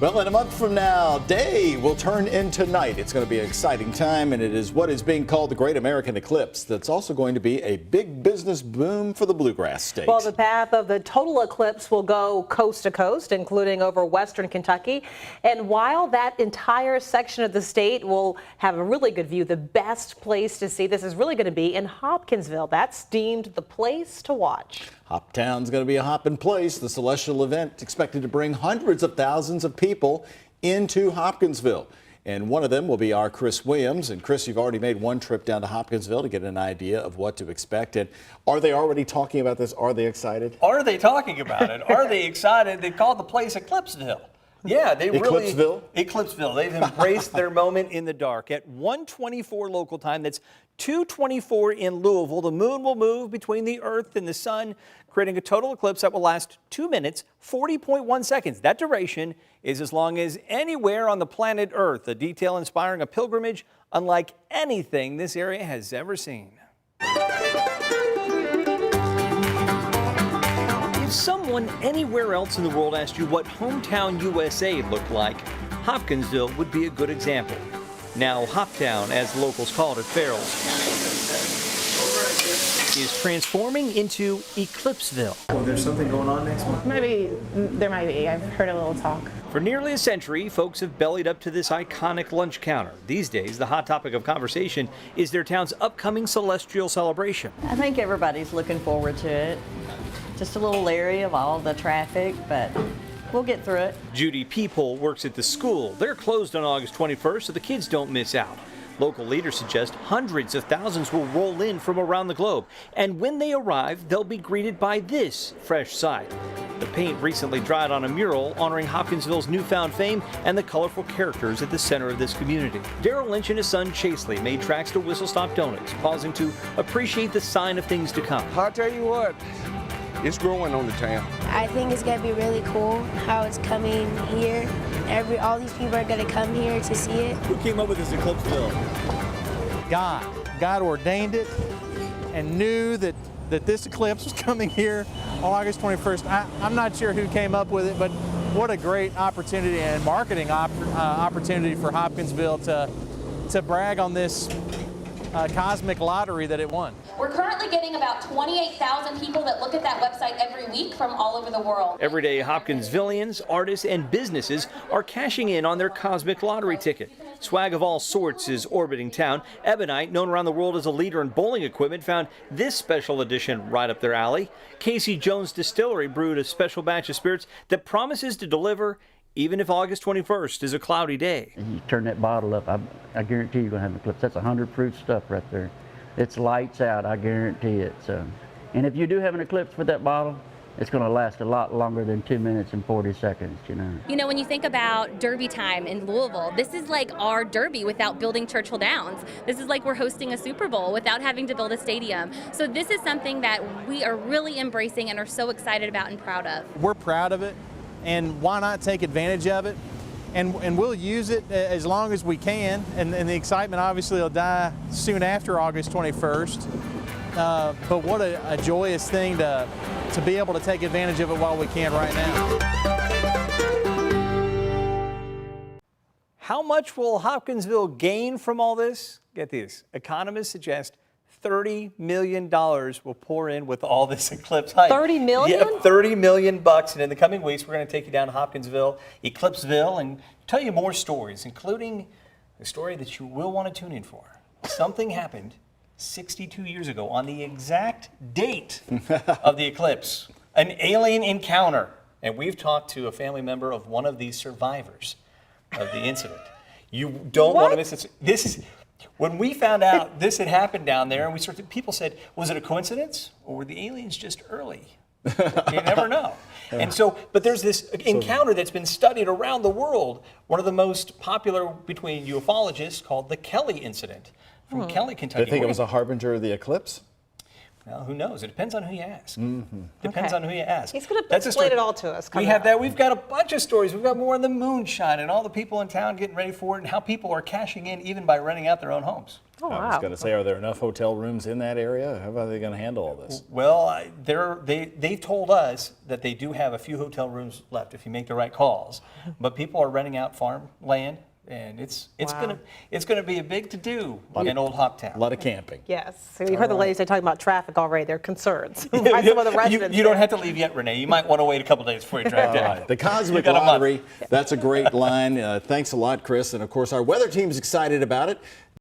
Well, in a month from now, day will turn into night. It's going to be an exciting time, and it is what is being called the Great American Eclipse. That's also going to be a big business boom for the Bluegrass State. Well, the path of the total eclipse will go coast to coast, including over western Kentucky. And while that entire section of the state will have a really good view, the best place to see this is really going to be in Hopkinsville. That's deemed the place to watch. Hoptown's going to be a hopping place. The celestial event expected to bring hundreds of thousands of people into Hopkinsville. And one of them will be our Chris Williams. And Chris, you've already made one trip down to Hopkinsville to get an idea of what to expect. And are they already talking about this? Are they excited? Are they talking about it? Are they excited? They called the place Eclipseville. Yeah, they really... Eclipseville. They've embraced their moment in the dark. At 1:24 local time, that's 2:24 in Louisville, the moon will move between the Earth and the sun, creating a total eclipse that will last 2 minutes, 40.1 seconds. That duration is as long as anywhere on the planet Earth, a detail inspiring a pilgrimage unlike anything this area has ever seen. If someone anywhere else in the world asked you what hometown USA looked like, Hopkinsville would be a good example. Now Hoptown, as locals call it at Ferrell, is transforming into Eclipseville. Well, there's something going on next month? There might be. I've heard a little talk. For nearly a century, folks have bellied up to this iconic lunch counter. These days, the hot topic of conversation is their town's upcoming celestial celebration. I think everybody's looking forward to it. Just a little leery of all the traffic, but we'll get through it. Judy Peephole works at the school. They're closed on August 21st, so the kids don't miss out. Local leaders suggest hundreds of thousands will roll in from around the globe. And when they arrive, they'll be greeted by this fresh sight. The paint recently dried on a mural honoring Hopkinsville's newfound fame and the colorful characters at the center of this community. Daryl Lynch and his son Chaseley made tracks to Whistle Stop Donuts, pausing to appreciate the sign of things to come. I'll tell you what, it's growing on the town. I think it's gonna be really cool how it's coming here. All these people are gonna come here to see it. Who came up with this Eclipseville? God ordained it and knew that this eclipse was coming here on August 21st. I'm not sure who came up with it, but what a great opportunity and marketing opportunity for Hopkinsville to brag on this cosmic lottery that it won. We're currently getting about 28,000 people that look at that website every week from all over the world. Everyday Hopkinsvillians, artists, and businesses are cashing in on their cosmic lottery ticket. Swag of all sorts is orbiting town. Ebonite, known around the world as a leader in bowling equipment, found this special edition right up their alley. Casey Jones Distillery brewed a special batch of spirits that promises to deliver even if August 21st is a cloudy day. And you turn that bottle up, I guarantee you're going to have an eclipse. That's 100 proof stuff right there. It's lights out, I guarantee it. So, and if you do have an eclipse with that bottle, it's going to last a lot longer than 2 minutes and 40 seconds, you know. You know, when you think about Derby time in Louisville, this is like our Derby without building Churchill Downs. This is like we're hosting a Super Bowl without having to build a stadium. So this is something that we are really embracing and are so excited about and proud of. We're proud of it, and why not take advantage of it? And we'll use it as long as we can, and the excitement obviously will die soon after August 21st. But what a joyous thing to be able to take advantage of it while we can right now. How much will Hopkinsville gain from all this? Get this, economists suggest $30 million will pour in with all this eclipse hype. 30 million? Yeah, $30 million bucks. And in the coming weeks, we're going to take you down to Hopkinsville, Eclipseville, and tell you more stories, including a story that you will want to tune in for. Something happened 62 years ago on the exact date of the eclipse, an alien encounter. And we've talked to a family member of one of these survivors of the incident. You don't want to miss this. This is... When we found out this had happened down there, and people said, was it a coincidence or were the aliens just early? You never know. And so, but there's this encounter that's been studied around the world. One of the most popular between ufologists called the Kelly incident from Kelly, Kentucky. They think it was a harbinger of the eclipse? Well, who knows? It depends on who you ask. Mm-hmm. Depends on who you ask. He's going to That's a explain story. it all to us. We coming have up. that. We've got a bunch of stories. We've got more on the moonshine and all the people in town getting ready for it and how people are cashing in even by renting out their own homes. Oh, I was wow. going to say, are there enough hotel rooms in that area? How are they going to handle all this? Well, they've told us that they do have a few hotel rooms left if you make the right calls, but people are renting out farmland, and it's gonna be a big to-do in Old Hoptown. A lot of camping. Yes. So you heard the ladies say talking about traffic already. They're concerns by some of the residents. You don't have to leave yet, Renee. You might want to wait a couple days before you drive All down. right. The Cosmic You got a month. Lottery, that's a great line. Thanks a lot, Chris. And of course, our weather team is excited about it.